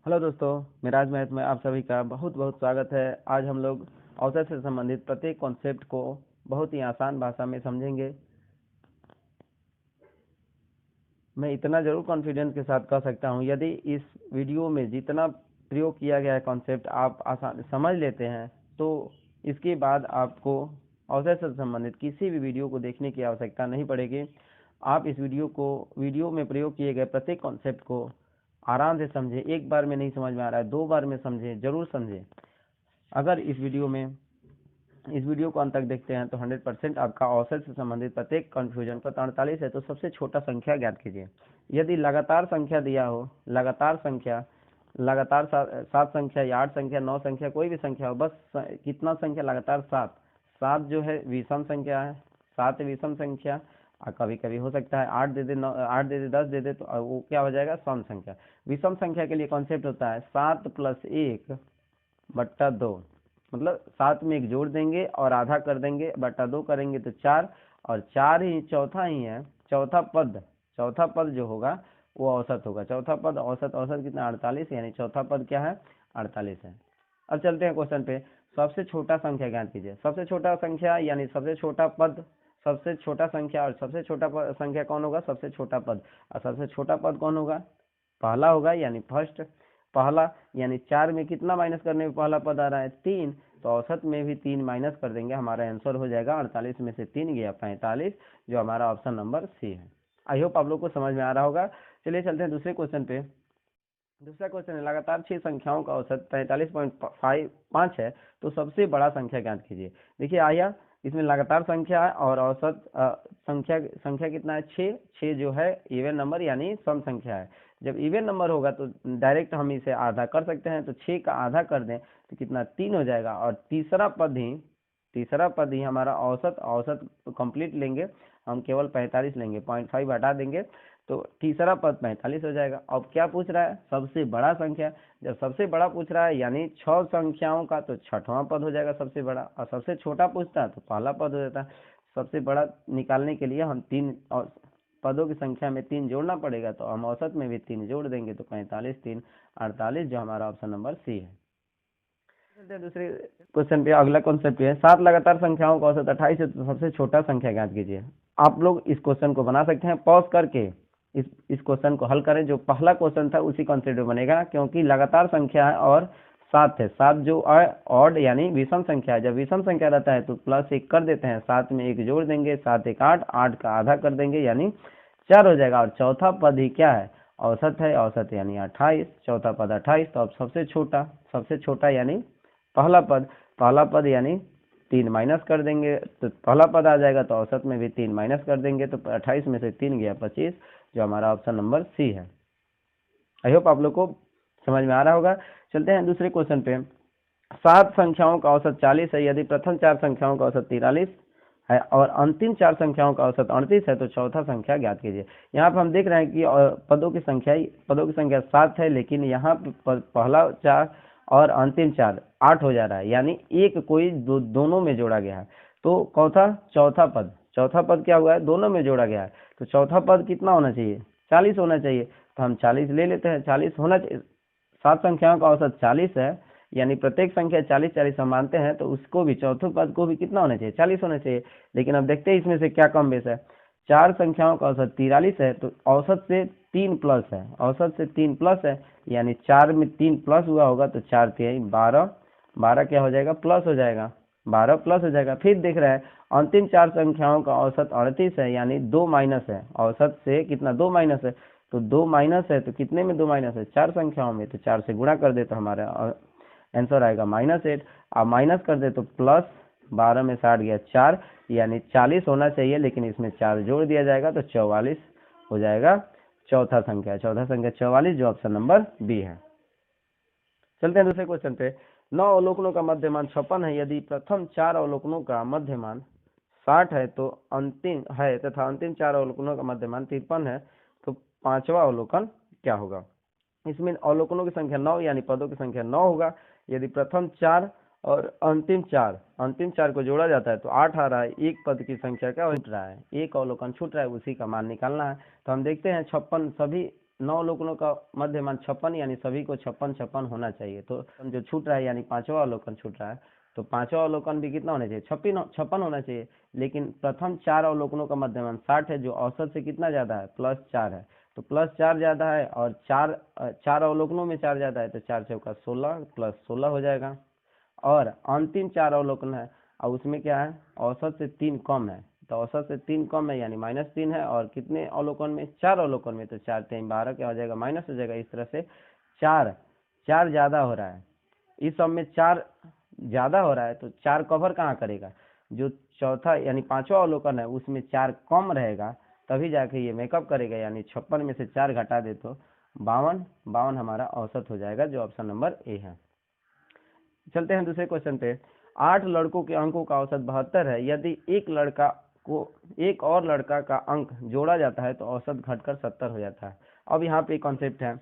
Hello दोस्तों, Miraj math में आप सभी का बहुत बहुत स्वागत है। आज हम लोग औसत से संबंधित प्रत्येक कॉन्सेप्ट को बहुत ही आसान भाषा में समझेंगे। मैं इतना ज़रूर कॉन्फिडेंस के साथ कह सकता हूँ, यदि इस वीडियो में जितना प्रयोग किया गया है कॉन्सेप्ट आप आसान समझ लेते हैं तो इसके बाद आपको औसत से संबंधित किसी भी वीडियो को देखने की आवश्यकता नहीं पड़ेगी। आप इस वीडियो में प्रयोग किए गए प्रत्येक कॉन्सेप्ट को आराम से समझें। एक बार में नहीं समझ में आ रहा है, 2 बार में समझें, जरूर समझें। अगर इस वीडियो को अंत तक देखते हैं तो 100% आपका औसत से संबंधित प्रत्येक कन्फ्यूजन पर 48 है तो सबसे छोटा संख्या ज्ञात कीजिए। यदि लगातार संख्या दिया हो, लगातार 7 संख्या या 8 संख्या 9 संख्या कोई भी संख्या हो, बस कितना संख्या लगातार 7 जो है विषम संख्या है। 7 विषम संख्या, कभी कभी हो सकता है 8 दे दे, 8 दे दे, 10 दे दे, तो वो क्या हो जाएगा, सम संख्या। विषम संख्या के लिए कॉन्सेप्ट होता है 7 + 1 बट्टा 2, मतलब 7 में 1 जोड़ देंगे और आधा कर देंगे, बट्टा 2 करेंगे तो 4, और 4 ही चौथा ही है। चौथा पद जो होगा वो औसत होगा। चौथा पद औसत कितना, 48, यानी चौथा पद क्या है, 48 है। अब चलते हैं क्वेश्चन पे। सबसे छोटा संख्या ज्ञात कीजिए। सबसे छोटा संख्या यानी सबसे छोटा पद, सबसे छोटा संख्या, और सबसे छोटा संख्या कौन होगा, सबसे छोटा पद। और सबसे छोटा पद कौन होगा, पहला होगा, यानी फर्स्ट। पहला यानी 4 में कितना माइनस करने में पहला पद आ रहा है, 3, तो औसत में भी 3 माइनस कर देंगे, हमारा आंसर हो जाएगा 48 में से 3 गया 45, जो हमारा ऑप्शन नंबर सी है। आई होप आप लोग को समझ में आ रहा होगा। चलिए चलते हैं दूसरे क्वेश्चन पे। दूसरा क्वेश्चन है, लगातार 6 संख्याओं का औसत 45.5 है तो सबसे बड़ा संख्या ज्ञात कीजिए। देखिए आया, इसमें लगातार संख्या है और औसत संख्या कितना है, 6 जो है इवन नंबर यानी सम संख्या है। जब इवन नंबर होगा तो डायरेक्ट हम इसे आधा कर सकते हैं, तो 6 का आधा कर दें तो कितना, 3 हो जाएगा। और तीसरा पद ही हमारा औसत कंप्लीट लेंगे, हम केवल 45 लेंगे, 0.5 हटा देंगे तो तीसरा पद 45 हो जाएगा। अब क्या पूछ रहा है, सबसे बड़ा संख्या। जब सबसे बड़ा पूछ रहा है यानी 6 संख्याओं का, तो 6वां पद हो जाएगा सबसे बड़ा। और सबसे छोटा पूछता है तो पहला पद हो जाता है। सबसे बड़ा निकालने के लिए हम 3 पदों की संख्या में 3 जोड़ना पड़ेगा, तो हम औसत में भी 3 जोड़ देंगे, तो 45 3 48, जो हमारा ऑप्शन नंबर सी है। दूसरे क्वेश्चन पे, अगला कॉन्सेप्ट है 7 लगातार संख्याओं का औसत 28 है तो सबसे छोटा संख्या ज्ञात कीजिए। आप लोग इस क्वेश्चन को बना सकते हैं, पॉज करके इस क्वेश्चन को हल करें। जो पहला क्वेश्चन था उसी कॉन्सेप्ट में बनेगा, क्योंकि लगातार संख्या है और 7 है। 7 जो ऑड यानी विषम संख्या है। जब विषम संख्या रहता है तो +1 कर देते हैं, 7 में 1 जोड़ देंगे, 7 1 8, 8 का आधा कर देंगे यानी 4 हो जाएगा। और चौथा पद ही क्या है, औसत है, औसत यानी 28, चौथा पद 28। तो अब सबसे छोटा यानी पहला पद यानी 3 माइनस कर देंगे तो पहला पद आ जाएगा, तो औसत में भी 3 माइनस कर देंगे, तो 28 में से 3 गया 25, जो हमारा ऑप्शन नंबर सी है। आई होप आप लोग को समझ में आ रहा होगा। चलते हैं दूसरे क्वेश्चन पे। 7 संख्याओं का औसत 40 है, यदि प्रथम 4 संख्याओं का औसत 43 है और अंतिम 4 संख्याओं का औसत 38 है तो चौथा संख्या ज्ञात कीजिए। यहाँ पर हम देख रहे हैं कि पदों की संख्या 7 है, लेकिन यहाँ पहला 4 और अंतिम 4 8 हो जा रहा है, यानी एक कोई दोनों में जोड़ा गया है। तो चौथा पद क्या हुआ है, दोनों में जोड़ा गया है, तो चौथा पद कितना होना चाहिए, 40 होना चाहिए। तो हम 40 ले लेते हैं, 40 होना चाहिए। 7 संख्याओं का औसत 40 है, यानी प्रत्येक संख्या 40 40 हम मानते हैं, तो उसको भी चौथे पद को भी कितना होना चाहिए, 40 होना चाहिए। लेकिन अब देखते हैं इसमें से क्या कम बेस है। 4 संख्याओं का औसत 43 है, तो औसत से 3 प्लस है, यानी 4 में 3 प्लस हुआ होगा, तो 4 3 12, 12 क्या हो जाएगा, प्लस हो जाएगा, 12 प्लस हो जाएगा। फिर देख रहे हैं अंतिम 4 संख्याओं का औसत 38 है, यानी 2 माइनस है, औसत से कितना, 2 माइनस है। तो 2 माइनस है तो कितने में 2 माइनस है, 4 संख्याओं में, तो 4 से गुणा कर दे तो हमारा आंसर आएगा -8। अब माइनस कर दे तो प्लस 12 में 60 गया 4, यानी 40 होना चाहिए, लेकिन इसमें 4 जोड़ दिया जाएगा तो 44 हो जाएगा चौथा संख्या 44, जो ऑप्शन नंबर बी है। चलते हैं दूसरे क्वेश्चन पे। 9 अवलोकनों का मध्यमान 56 है, यदि प्रथम 4 अवलोकनों का मध्यमान 60 है तो अंतिम 4 अवलोकनों का मध्यमान 53 है, तो 5वां अवलोकन क्या होगा। इसमें अवलोकनों की संख्या 9 यानी पदों की संख्या 9 होगा। यदि प्रथम 4 और अंतिम 4 को जोड़ा जाता है तो 8 आ रहा है। एक पद की संख्या क्या छूट रहा है, एक अवलोकन छूट रहा है, उसी का मान निकालना है। तो हम देखते हैं 56 9 अवलोकनों का मध्यमान 56 यानी सभी को 56 होना चाहिए। तो जो छूट रहा है यानी 5वां अवलोकन छूट रहा है, तो 5वां अवलोकन भी कितना होना चाहिए, 56 होना चाहिए। लेकिन प्रथम 4 अवलोकनों का मध्यमान 60 है, जो औसत से कितना ज्यादा है, +4 है। तो +4 ज्यादा है और 4 अवलोकनों में 4 ज्यादा है, तो 4 चौका 16 +16 हो जाएगा। और अंतिम 4 अवलोकन है और उसमें क्या है, औसत से 3 कम है, तो औसत से 3 कम है यानी -3 है। और कितने अवलोकन में, 4 अवलोकन में, तो 4 3 12 क्या हो जाएगा, माइनस हो जाएगा। इस तरह से 4 ज्यादा हो रहा है, इस सब में 4 ज्यादा हो रहा है, तो 4 कवर कहाँ करेगा, जो चौथा यानी 5वां अवलोकन है उसमें 4 कम रहेगा, तभी जाके ये मेकअप करेगा। यानी 56 में से 4 घटा दे तो 52 हमारा औसत हो जाएगा, जो ऑप्शन नंबर ए है। चलते हैं दूसरे क्वेश्चन पे। 8 लड़कों के अंकों का औसत 72 है। यदि एक और लड़का का अंक जोड़ा जाता है तो औसत घटकर 70 हो जाता है। अब यहाँ पे कॉन्सेप्ट है,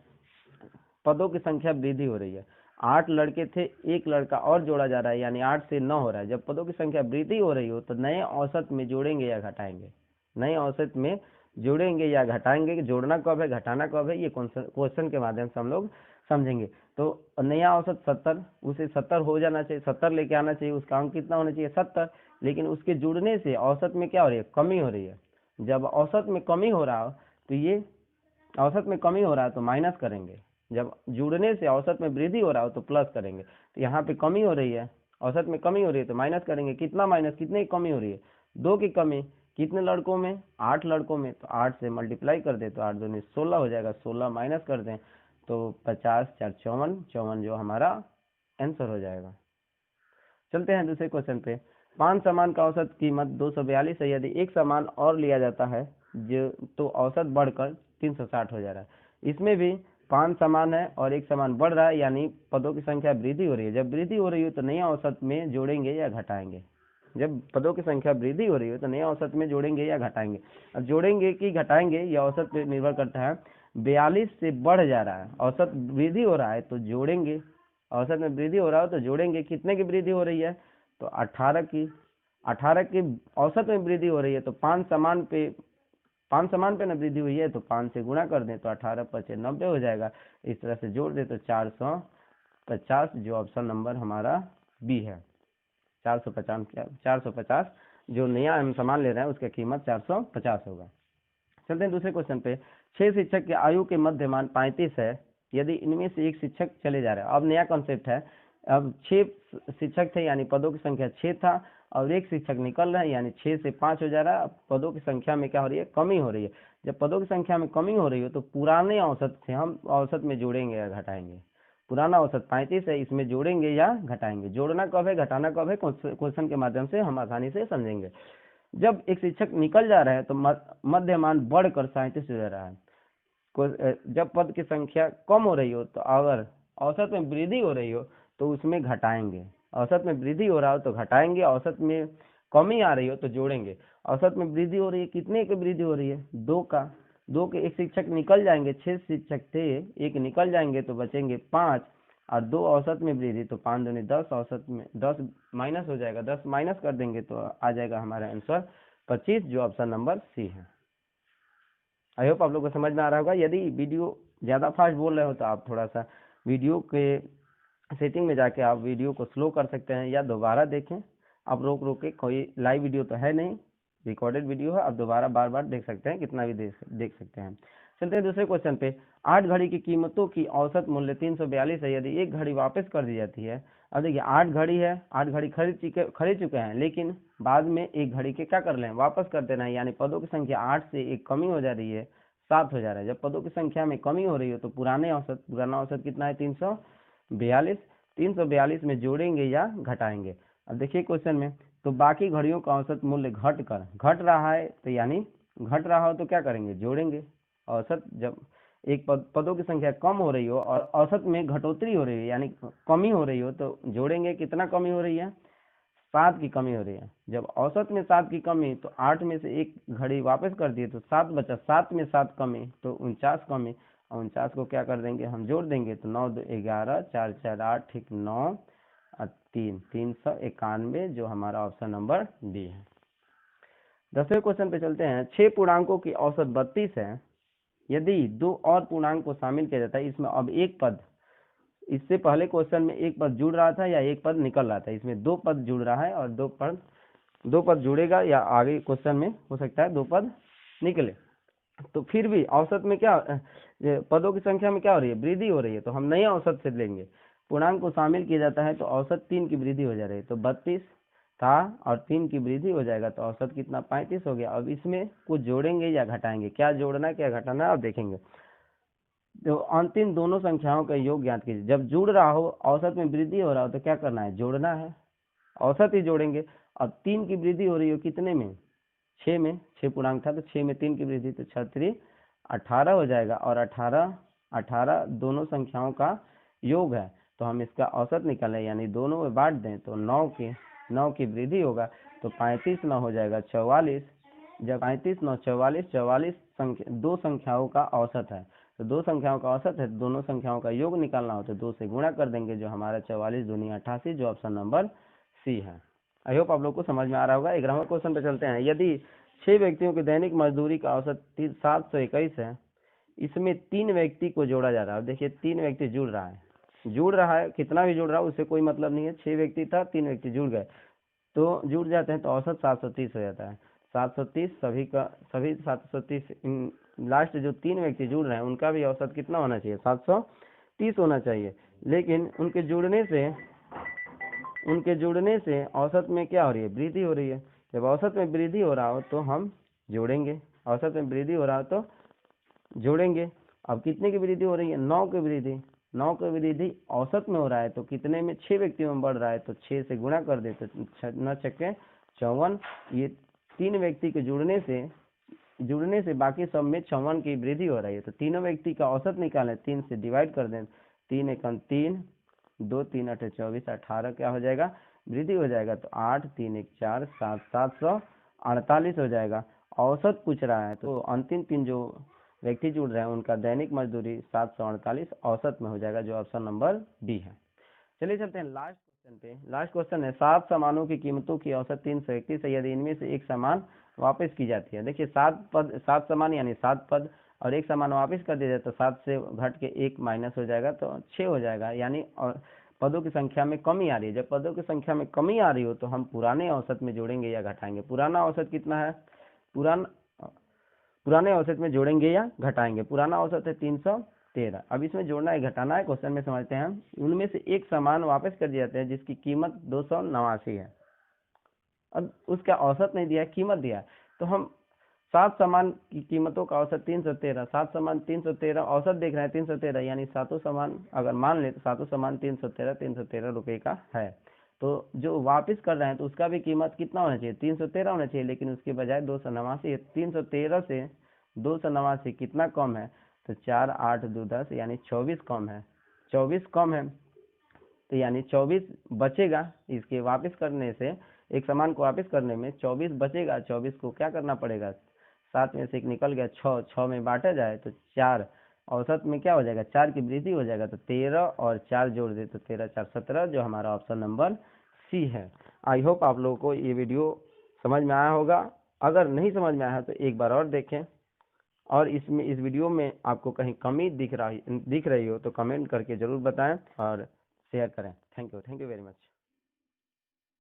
पदों की संख्या वृद्धि हो रही है। 8 लड़के थे, एक लड़का और जोड़ा जा रहा है, यानी 8 से 9 हो रहा है। जब पदों की संख्या वृद्धि हो रही हो तो नए औसत में जोड़ेंगे या घटाएंगे, नए औसत में जोड़ेंगे या घटाएंगे। जोड़ना कब है, घटाना कब है, ये क्वेश्चन के माध्यम से हम लोग समझेंगे। तो नया औसत 70, उसे 70 हो जाना चाहिए, 70 लेके आना चाहिए। उसका अंक कितना होना चाहिए, 70। लेकिन उसके जुड़ने से औसत में क्या हो रही है, कमी हो रही है। जब औसत में कमी हो रहा हो तो ये औसत में कमी हो रहा है तो माइनस करेंगे, जब जुड़ने से औसत में वृद्धि हो रहा हो तो प्लस करेंगे। तो यहाँ पे कमी हो रही है, औसत में कमी हो रही है तो माइनस करेंगे। कितना माइनस, कितने की कमी हो रही है, 2 की कमी। कितने लड़कों में, 8 लड़कों में, तो 8 से मल्टीप्लाई कर दे तो 8 दूनी 16 हो जाएगा। 16 माइनस कर दें तो 50 4 54, 54 जो हमारा आंसर हो जाएगा। चलते हैं दूसरे क्वेश्चन पे। 5 सामान का औसत कीमत 242 है। यदि एक सामान और लिया जाता है जो तो औसत बढ़कर 360 हो जा रहा है। इसमें भी 5 सामान है और एक सामान बढ़ रहा है, यानी पदों की संख्या वृद्धि हो रही है। जब वृद्धि हो रही हो तो नए औसत में जोड़ेंगे या घटाएंगे। जब पदों की संख्या वृद्धि हो रही हो तो नए औसत में जोड़ेंगे या घटाएंगे। अब जोड़ेंगे कि घटाएंगे यह औसत पे निर्भर करता है। 42 से बढ़ जा रहा है, औसत वृद्धि हो रहा है तो जोड़ेंगे। औसत में वृद्धि हो रहा हो तो जोड़ेंगे। कितने की वृद्धि हो रही है, तो 18 की औसत में वृद्धि हो रही है। तो 5 सामान पे ना वृद्धि हुई है, तो 5 से गुणा कर दें तो 18 5 90 हो जाएगा। इस तरह से जोड़ दे तो 450, जो ऑप्शन नंबर हमारा बी है। 450 जो नया हम सामान ले रहे हैं उसका कीमत 450 होगा। चलते हैं दूसरे क्वेश्चन पे। 6 शिक्षक की आयु के मध्यमान 35 है। यदि इनमें से एक शिक्षक चले जा रहे हैं, अब नया कॉन्सेप्ट है। अब 6 शिक्षक थे यानी पदों की संख्या 6 था, और एक शिक्षक निकल रहा है यानी 6 से 5 हो जा रहा है। अब पदों की संख्या में क्या हो रही है, कमी हो रही है। जब पदों की संख्या में कमी हो रही हो तो पुराने औसत से हम औसत में जोड़ेंगे या घटाएंगे। पुराना औसत 35 है, इसमें जोड़ेंगे या घटाएंगे। जोड़ना कब है, घटाना कब है, क्वेश्चन के माध्यम से हम आसानी से समझेंगे। जब एक शिक्षक निकल जा रहा है तो मध्यमान बढ़कर 37 हो जा रहा है। जब पद की संख्या कम हो रही हो तो अगर औसत में वृद्धि हो रही हो तो उसमें घटाएंगे। औसत में वृद्धि हो रहा हो तो घटाएंगे, औसत में कमी आ रही हो तो जोड़ेंगे। औसत में वृद्धि हो रही है, कितने की वृद्धि हो रही है, 2 का। 2 के एक शिक्षक निकल जाएंगे, 6 शिक्षक थे, एक निकल जाएंगे तो बचेंगे 5, और 2 औसत में वृद्धि, तो 5 दूनी 10, औसत में 10 माइनस हो जाएगा। 10 माइनस कर देंगे तो आ जाएगा हमारा आंसर 25, जो ऑप्शन नंबर सी है। आई होप आप लोग को समझ में आ रहा होगा। यदि वीडियो ज़्यादा फास्ट बोल रहे हो तो आप थोड़ा सा वीडियो के सेटिंग में जाके आप वीडियो को स्लो कर सकते हैं या दोबारा देखें। आप रोक रोक के, कोई लाइव वीडियो तो है नहीं, रिकॉर्डेड वीडियो है, आप दोबारा बार बार देख सकते हैं, कितना भी देख सकते हैं। चलते हैं दूसरे क्वेश्चन पे। 8 घड़ी की कीमतों की औसत मूल्य 342 है। यदि एक घड़ी वापस कर दी जाती है, अब देखिए 8 घड़ी है, 8 घड़ी खरीद चुके हैं, लेकिन बाद में एक घड़ी के क्या कर लें, वापस कर देना है। यानी पदों की संख्या 8 से एक कमी हो जा रही है, 7 हो जा रहा है। जब पदों की संख्या में कमी हो रही हो तो पुराना औसत कितना है, 342। 342 में जोड़ेंगे या घटाएंगे। अब देखिए क्वेश्चन में, तो बाकी घड़ियों का औसत मूल्य घट रहा है, तो यानी घट रहा हो तो क्या करेंगे, जोड़ेंगे। औसत जब एक पदों की संख्या कम हो रही हो और औसत में घटोतरी हो रही है यानी कमी हो रही हो तो जोड़ेंगे। कितना कमी हो रही है, 7 की कमी हो रही है। जब औसत में 7 की कमी, तो 8 में से एक घड़ी वापस कर दिए तो 7 बचा। 7 में 7 कमी तो 49 कमी, और 49 को क्या कर देंगे, हम जोड़ देंगे तो 9 2 11, 4 4 8, ठीक 9 और 3 391, जो हमारा ऑप्शन नंबर डी है। 10वें क्वेश्चन पे चलते हैं। 6 पूर्णांकों की औसत 32 है। यदि दो और पूर्णांक को शामिल किया जाता है, इसमें अब एक पद, इससे पहले क्वेश्चन में एक पद जुड़ रहा था या एक पद निकल रहा था, इसमें दो पद जुड़ रहा है और दो पद जुड़ेगा या आगे क्वेश्चन में हो सकता है दो पद निकले। तो फिर भी औसत में क्या पदों की संख्या में क्या हो रही है, वृद्धि हो रही है, तो हम नए औसत से लेंगे। पूर्णांक को शामिल किया जाता है तो औसत 3 की वृद्धि हो जा रही है, तो 32 था और 3 की वृद्धि हो जाएगा तो औसत कितना 35 हो गया। अब इसमें कुछ जोड़ेंगे या घटाएंगे, क्या जोड़ना क्या घटाना है अब देखेंगे। तो अंतिम दोनों संख्याओं का योग ज्ञात कीजिए। जब जुड़ रहा हो, औसत में वृद्धि हो रहा हो तो क्या करना है, जोड़ना है, औसत ही जोड़ेंगे। अब 3 की वृद्धि हो रही हो कितने में, 6 में, 6 पूर्णांक था तो 6 में 3 की वृद्धि, तो 6 18 हो जाएगा और 18 दोनों संख्याओं का योग है, तो हम इसका औसत निकालें यानी दोनों में बांट दें तो 9 की वृद्धि होगा तो 35 9 हो जाएगा 44। जब 35 9 44 दो संख्याओं का औसत है, तो दो संख्याओं का औसत है, दोनों संख्याओं का योग निकालना हो तो 2 से गुणा कर देंगे, जो हमारा 44 दूनी 88, जो ऑप्शन नंबर सी है। आई होप आप लोग को समझ में आ रहा होगा। 11वें क्वेश्चन पे चलते हैं। यदि 6 व्यक्तियों की दैनिक मजदूरी का औसत 721 है, इसमें 3 व्यक्ति को जोड़ा जा रहा है। देखिए 3 व्यक्ति जुड़ रहा है, कितना भी जुड़ रहा है उससे कोई मतलब नहीं है। 6 व्यक्ति था, 3 व्यक्ति जुड़ गए तो जुड़ जाते हैं तो औसत 730 हो जाता है। 730 सभी 730, लास्ट जो 3 व्यक्ति जुड़ रहे हैं उनका भी औसत कितना होना चाहिए, 730 होना चाहिए। लेकिन उनके जुड़ने से औसत में क्या हो रही है, वृद्धि हो रही है। जब औसत में वृद्धि हो रहा हो तो हम जोड़ेंगे, औसत में वृद्धि हो रहा हो तो जोड़ेंगे। अब कितने की वृद्धि हो रही है, 9 की वृद्धि औसत में हो रहा है तो कितने में, 6 व्यक्तियों में बढ़ रहा है तो 6 से गुणा कर देते, 9 छक्के 54। ये 3 व्यक्ति के जुड़ने से बाकी सब में 54 की वृद्धि हो रही है, तो तीनों व्यक्ति का औसत निकालें, 3 से डिवाइड कर दें, 3 एकम 3, 2 3 8 24, 18 क्या हो जाएगा, वृद्धि हो जाएगा, तो 8 3 1 4 7 748 हो जाएगा। औसत पूछ रहा है तो अंतिम 3 जो व्यक्ति जुड़ रहे हैं उनका दैनिक मजदूरी 748 औसत में हो जाएगा, जो ऑप्शन नंबर डी है। चलिए चलते हैं लास्ट क्वेश्चन पे। लास्ट क्वेश्चन है 7 सामानों की कीमतों की औसत 331 है, यदि इनमें से एक सामान वापस की जाती है। देखिए 7 सामान यानी 7 पद और एक सामान वापस कर दिया जाए तो 7 से घट के 1 माइनस हो जाएगा तो 6 हो जाएगा, यानी पदों की संख्या में कमी आ रही है। जब पदों की संख्या में कमी आ रही हो तो हम पुराने औसत में जोड़ेंगे या घटाएंगे। पुराना औसत कितना है, पुराने औसत में जोड़ेंगे या घटाएंगे। पुराना औसत है 313। अब इसमें जोड़ना है घटाना है, क्वेश्चन में समझते हैं। उनमें से एक सामान वापस कर दिए जाते हैं जिसकी कीमत 289 है। अब उसका औसत नहीं दिया है, कीमत दिया है, तो हम 7 सामान की कीमतों का औसत 313, 7 सामान 313, औसत देख रहे हैं 313, यानी सातों सामान अगर मान ले तो सातों सामान 313 रुपए का है। तो जो वापस कर रहे हैं तो उसका भी कीमत कितना होना चाहिए, 313 होना चाहिए, लेकिन उसके बजाय 289 है। 313 से 289 कितना कम है, तो 4 8 2 10, यानी 24 कम है, 24 कम है, तो यानी 24 बचेगा। इसके वापस करने से, एक सामान को वापस करने में 24 बचेगा। 24 को क्या करना पड़ेगा, 7 में से 1 निकल गया, 6 में बांटा जाए तो 4, औसत में क्या हो जाएगा, 4 की वृद्धि हो जाएगा, तो 13 और 4 जोड़ दे तो 13 4 17, जो हमारा ऑप्शन नंबर सी है। आई होप आप लोगों को ये वीडियो समझ में आया होगा। अगर नहीं समझ में आया तो एक बार और देखें, और इस वीडियो में आपको कहीं कमी दिख रही हो तो कमेंट करके जरूर बताएं और शेयर करें। Thank you very much.